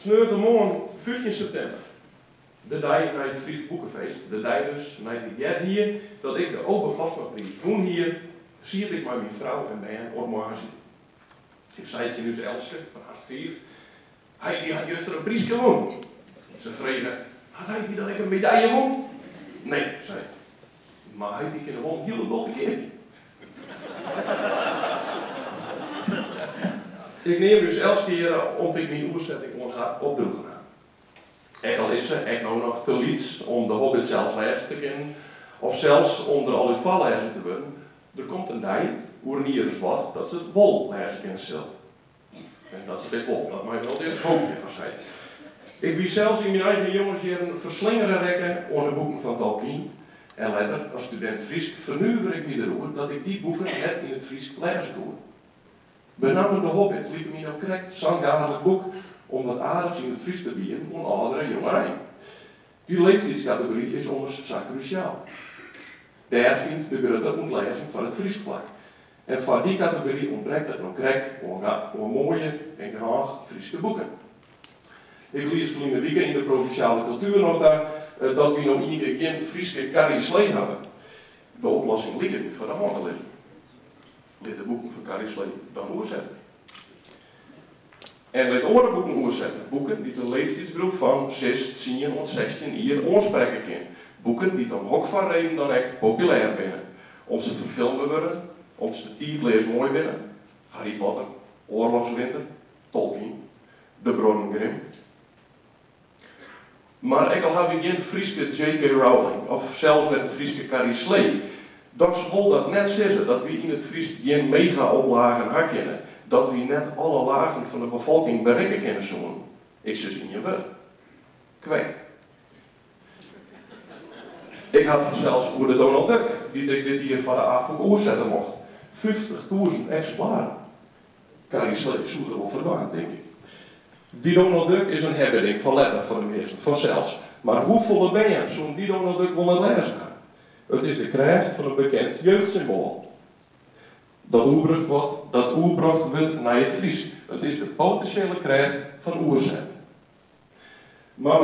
Sneurtemorgen 15 september. De dag naar het Fries Boekenfeest. De dag dus naar die jet hier, dat ik de open pasmaprijs toen hier, zie ik met mijn vrouw en ben ormazie. Ik zei het nu Elske, van haast 5. Hij die had juist een prijs gewonnen. Ze vregen, had hij die dat ik een medaille won? Nee, zei ik. Maar hij die kunnen gewoon heel blote keertje. Ik neem dus elke keer om ik mijn oerzetting ga opdroegen. Ik al is ze, ik nou nog te liets om de Hobbit zelfs lezen te kennen, of zelfs om de Olifant lezen te worden. Er komt een dag, hoe er niet is wat, dat ze het wol lezen kunnen zullen. En dat ze dit wol, dat mag wel eerst hoopje als hij. Ik wie zelfs in mijn eigen jongens hier een verslingeren rekken onder de boeken van Tolkien. En later, als student Fries, vernuiver ik me erover dat ik die boeken net in het Fries lezen doe. Benamelijk de Hobbit liep me nou correct zo'n dadelijk boek om wat aardigs in het Fries te bieden aan oudere jongerij. Die leeftijdscategorie is ons zo cruciaal. Daar vindt de grote ontlezing van het Fries plak. En voor die categorie ontbreekt het nog correct om mooie en graag Friese boeken. Ik lees verleden weekend in de provinciale cultuurnota dat we nog geen Friese Carrie Slee hebben. De oplossing ligt niet voor de hand te lezen. Dit de boeken van Carrie Slee dan oorzetten. En dit andere boeken oorzetten. Boeken die de leeftijdsgroep van 6, 10 of 16 hier oorspreken kunnen. Boeken die dan ook van reden dan echt populair binnen. Om ze verfilmd worden, om ze de titels mooi binnen. Harry Potter, Oorlogswinter, Tolkien, de bronnen Grimm. Maar ik al heb ik geen Frieske J.K. Rowling, of zelfs net een Frieske Carrie Slee. Dat zal dat net zeggen, dat we in het Fries geen mega-oplagen herkennen. Dat we net alle lagen van de bevolking bereiken kunnen zoeken. Ik zeg in je wel. Kwek. Ik had zelfs voor de Donald Duck, die ik dit hier van de avond oorzetten mocht. 50.000 exemplaren. Carrie Slee zoet er wel verdwaan, denk ik. Die Donald Duck is een hebbeding van letter voor de meesten, vanzelfs. Maar hoeveel ben je zo'n die Donald Duck wil het lezen? Het is de kracht van een bekend jeugdsymbool. Dat oerbracht wordt naar het Fries. Het is de potentiële kracht van oerzet. Maar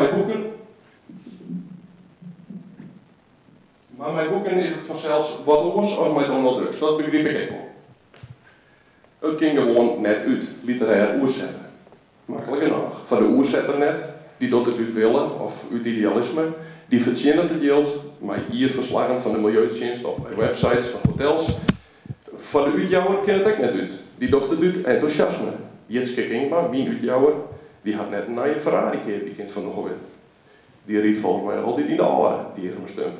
mijn boeken is het vanzelfs wat anders als mijn Donald Ducks. Dat begrijp ik wel. Het ging gewoon net uit, literair oerzetten. Makkelijk genoeg. Van de oerzetter net, die doet het uit willen of uit idealisme, die verzinnen het geld, maar hier verslagen van de milieudienst op websites van hotels. Van de uitjouwer ken het ook net uit. Die doet het uit enthousiasme. Jitske Kingma, mijn uitjouwer, die had net een nieuwe Ferrari weekend van de Hobbit. Die riep volgens mij altijd in de oren, die hier een stumper.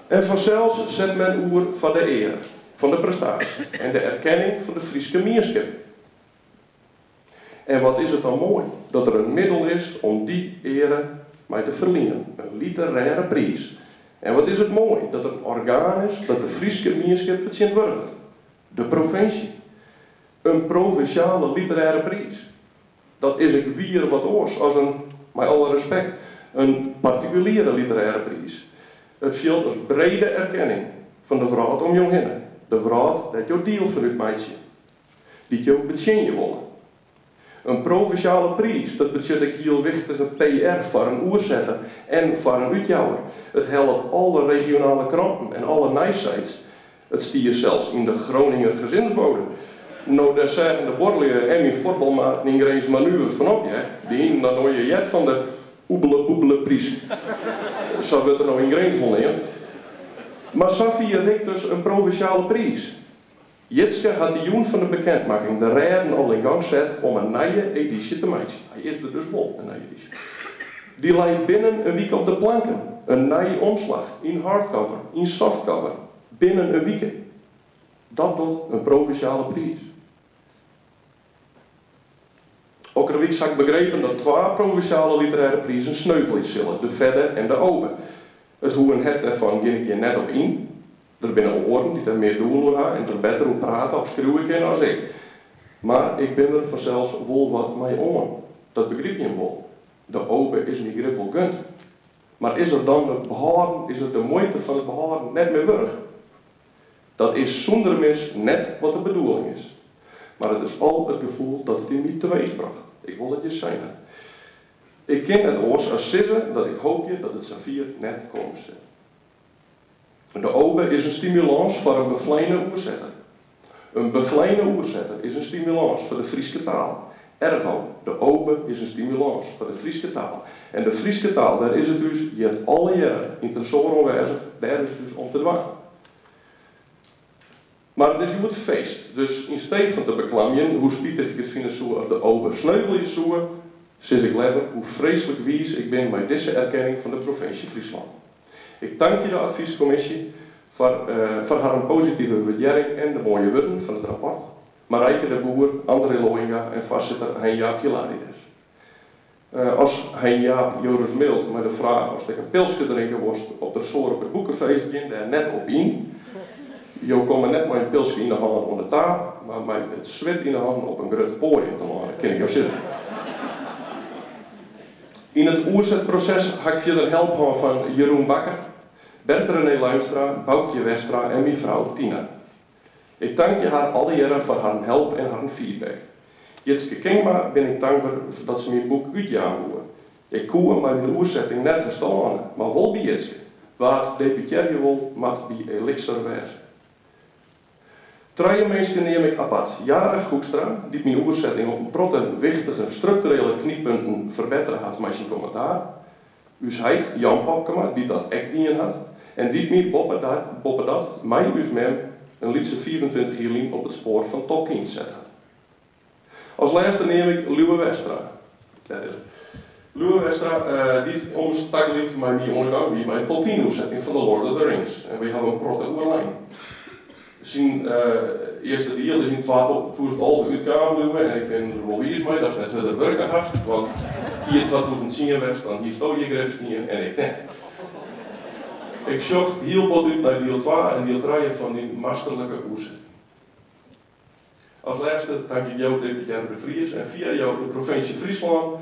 En vanzelfs zet men oer van de eer, van de prestatie en de erkenning van de Friese gemeenschap. En wat is het dan mooi, dat er een middel is om die ere mij te verliezen, een literaire prijs. En wat is het mooi, dat er een orgaan is dat de Friese gemeenschap vertegenwoordigt. De provincie. Een provinciale literaire prijs. Dat is ik weer wat oors, als een, met alle respect, een particuliere literaire prijs. Het geldt als brede erkenning van de vrouw om jou heen. De vrouw dat jou deel vanuit meidje. Die jou betjen willen. Een provinciale prijs, dat betekent heel wichtig een PR voor een oerzetter en voor een uitjouwer. Het helpt alle regionale kranten en alle nice-sites. Het stier zelfs in de Groninger gezinsbode. Nou, daar zeggen de borrelingen en mijn voetbalmaat niet eens manoeuvre vanop, ja. Die hingen dan nooit je jet van de oebele prijs. Zo wordt er nou in grens van leerd. Maar zo vier ik dus een provinciale prijs. Jitske had de joen van de bekendmaking de reden al in gang gezet om een nieuwe editie te maken. Hij is er dus wel, een nieuwe editie. Die lag binnen een week op de planken. Een nieuwe omslag, in hardcover, in softcover. Binnen een week. Dat doet een provinciale prijs. Ook een week had ik begrepen dat 2 provinciale literaire prijzen sneuvel is zullen. De Vedde en de Obe. Het hoe en het ervan ging ik je net op in. Er binnen oren die er meer doel hebben en er beter op praten of schreeuwen kunnen als ik. Maar ik ben er vanzelfs wel wat mee om. Dat begrijp je wel. De open is niet griffel kunt. Maar is er dan het behouden, is er de moeite van het behouden net meer werk? Dat is zonder mis net wat de bedoeling is. maar het is al het gevoel dat het in mij teweegbracht. Ik wil het je zeggen. Ik ken het oors als zeggen dat ik hoop je dat het Safir net komen zit. De obe is een stimulans voor een bevleende oerzetter. Een bevleende oerzetter is een stimulans voor de Friese taal. Ergo, de obe is een stimulans voor de Friese taal. En de Friese taal, daar is het dus, je hebt alle jaren in Tesoren aanwezig, daar is het dus om te dwalen. Maar het is nu het feest, dus in steeds van te beklammen hoe spietig ik het vind zo de obe sneuvel is zo, sinds ik letter hoe vreselijk wies ik ben bij deze erkenning van de provincie Friesland. Ik dank je de adviescommissie voor haar positieve waardering en de mooie woorden van het rapport. Marijke de Boer, André Loinga en voorzitter Hein-Jaap Jelarides. Als Hein-Jaap Joris Mild met de vraag of ik een pilsje drinken was op de soor op het boekenfeest begin, daar net op in. Jo komt net maar een pilsje in de hand onder de tafel, maar met het zwet in de hand op een groot podium te laten, ken ik jou zitten. In het oerzetproces had ik verder help van Jeroen Bakker, Bert René Luimstra, Boukje Westra en mijn vrouw Tina. Ik dank je haar alle jaren voor haar help en haar feedback. Jitske Kingma ben ik dankbaar dat ze mijn boek uitjagen. Ik koe mijn oerzetting net verstaan, maar wel bij Jitske. Waar deputeer je wil, mag bij Elixir wezen. Drie mensen neem ik apart. Jaren Goekstra, die mijn oerzetting op een protte, wichtige, structurele kniepunten verbeteren had met zijn commentaar. Us heid Jan Popkema, die dat echt niet had. En die mij boppen dat, mij us mem, een liedse 24 jaar op het spoor van Tolkien zet had. Als laatste neem ik Luwe Westra. Dat is het. Luwe Westra, die omstakelijk met mij ondergang wie mijn Tolkien-opzetting van The Lord of the Rings. En we hebben een protte oerlijn. Zijn eerste deel is in 2011 uitgekomen en ik ben er wel eens mee, dat is net de burgerhast, want hier 2010 was, dan hier stond je greft niet en ik net. Ik zocht heel wat uit naar deel 2 en deel 3 van die masterlijke oezet. Als laatste dank ik jou, deputaire de Vries, en via jou de provincie Friesland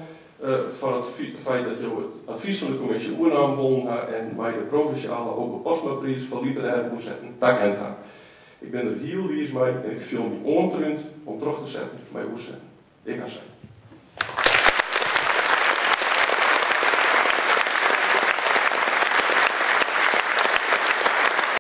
voor het feit dat jou het advies van de commissie Oernam won en mij de provinciale Open Postma-prijs voor literaire oezetten dankend had. Ik ben er heel wies mee en ik voel me ontrund om terug te zetten bij oezetten. Ik ga zeggen.